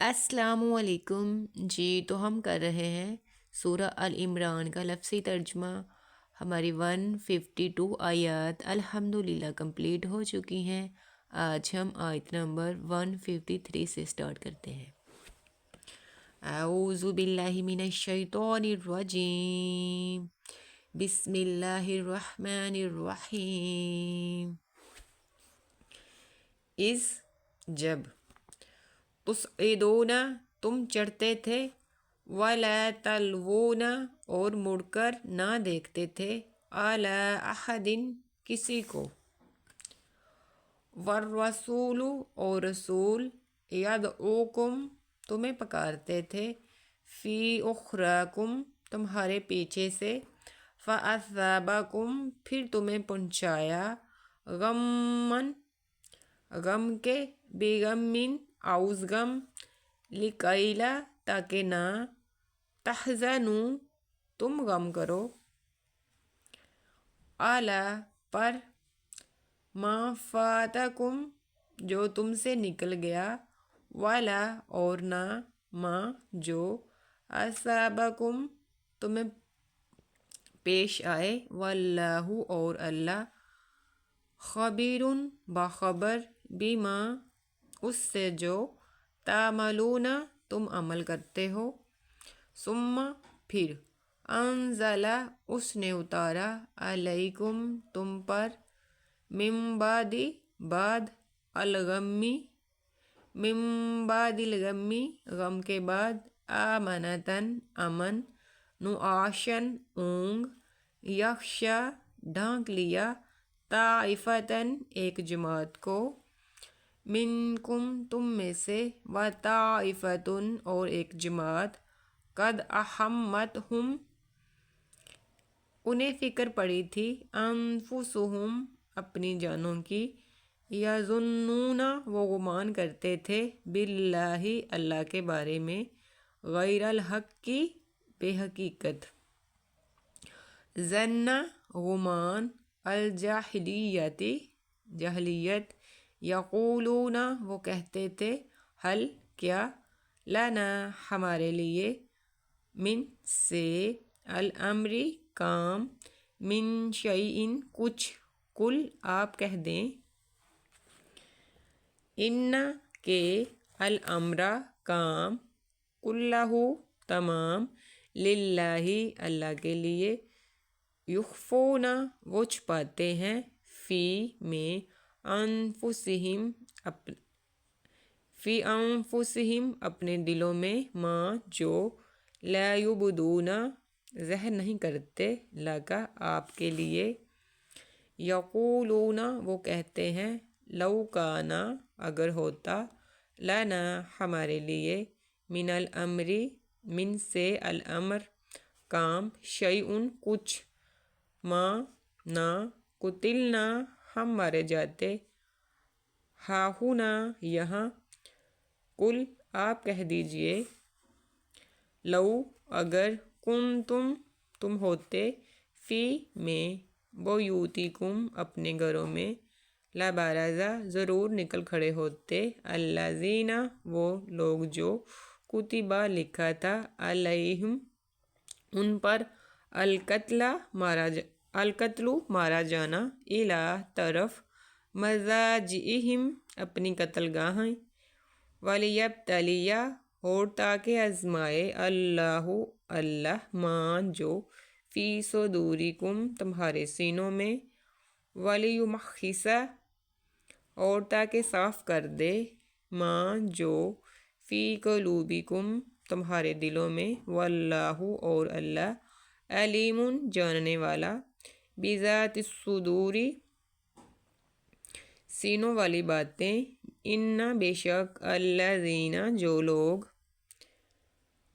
السلام علیکم جی، تو ہم کر رہے ہیں سورہ العمران کا لفظی ترجمہ۔ ہماری 152 آیات الحمدللہ کمپلیٹ ہو چکی ہیں۔ آج ہم آیت نمبر 153 سے سٹارٹ کرتے ہیں۔ اعوذ باللہ من الشیطان الرجیم، بسم اللہ الرحمن الرحیم۔ اس جب تصعدون تم چڑھتے تھے، ولا تلوون اور مڑ کر نہ دیکھتے تھے، علی احد کسی کو، والرسول اور رسول یدعوکم تمہیں پکارتے تھے، فی اخراکم تمہارے پیچھے سے، فاثابکم پھر تمہیں پہنچایا، غمن غم کے، بغمن عوض غم، لکیلا تاکہ نہ، تحزنوا تم غم کرو، علی پر، ما فاتکم جو تم سے نکل گیا، ولا اور نہ، ما جو، اصابکم تمہیں پیش آئے، واللہ اور اللہ، خبیر باخبر، بما اس سے جو، تعملون تم عمل کرتے ہو، ثم پھر، انزل اس نے اتارا، علیکم تم پر، من بعد بعد، الغمی من بعد الغمی غم کے بعد، آمنتن امن، نعاشن اونگ، یخشا ڈھانک لیا، طائفتن ایک جماعت کو، منکم تم میں سے، و طائفتن اور ایک جماعت، قد احمتہم انہیں فکر پڑی تھی، انفسہم اپنی جانوں کی، یظنون وہ گمان کرتے تھے، باللہ اللہ کے بارے میں، غیر الحق کی بے حقیقت، ظن گمان، الجاہلیتی جاہلیت، یقولون وہ کہتے تھے، حل کیا، لنا ہمارے لیے، من سے، الامری کام، من شیئن کچھ، کل آپ کہہ دیں، ان کے، الامر کام، کلہ تمام، للہ اللہ کے لیے، یخفون وہ چھپاتے ہیں، فی میں، انفسہم فی انفسہم اپنے دلوں میں، ما جو، لا یبدون ظاہر نہیں کرتے، لکا آپ کے لیے، یقولون وہ کہتے ہیں، لو کانا اگر ہوتا، لنا ہمارے لیے، من الامری من سے، الامر کام، شیئن کچھ، ما نہ، قتلنا ہم مارے جاتے، ہاہنا یہاں، کل آپ کہہ دیجئے، لو اگر، کنتم تم ہوتے، فی میں، بیوتکم اپنے گھروں میں، لبرزا ضرور نکل کھڑے ہوتے، الذین وہ لوگ جو، کتبا لکھا تھا، علیہم ان پر، القتل مارا جانا، الی طرف، مضاجعہم اپنی قتل گاہیں، ولیبتلی اور تاکہ آزمائے، اللہ اللہ، ما جو، فی صدورکم تمہارے سینوں میں، ولیمحص اور تاکہ صاف کر دے، ما جو، فی قلوبکم تمہارے دلوں میں، واللہ اور اللہ، علیم جاننے والا، بذات الصدور سینوں والی باتیں، ان بے شک، الذین جو لوگ،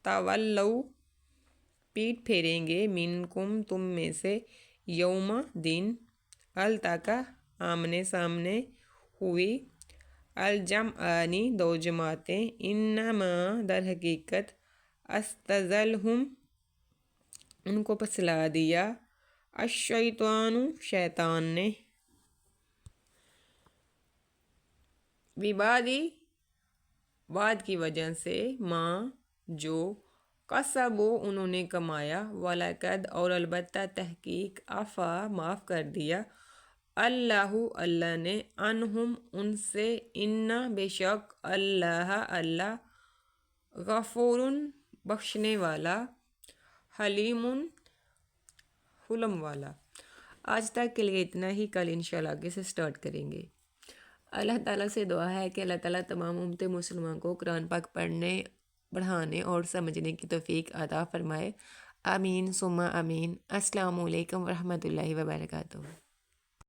تولوا پیٹ پھیریں گے، منکم تم میں سے، یوم دن، التقی آمنے سامنے ہوئی، الجمعان دو جماعتیں، انما در حقیقت، استزلہم ان کو پھسلا دیا، الشیطان شیطان نے، ببعض بعد کی وجہ سے، ماں جو کسبو انہوں نے کمایا، وَلَقَدْ اور البتہ تحقیق عفا معاف کر دیا، اللہ اللہ نے، عنہم ان سے، انا بے شک اللہ غفور بخشنے والا، حلیم حلم والا۔ آج تک کے لیے اتنا ہی، کل انشاءاللہ آگے سے سٹارٹ کریں گے۔ اللہ تعالیٰ سے دعا ہے کہ اللہ تعالیٰ تمام امت مسلمان کو قرآن پاک پڑھنے، پڑھانے اور سمجھنے کی توفیق عطا فرمائے، آمین ثم آمین۔ السلام علیکم ورحمۃ اللہ وبرکاتہ۔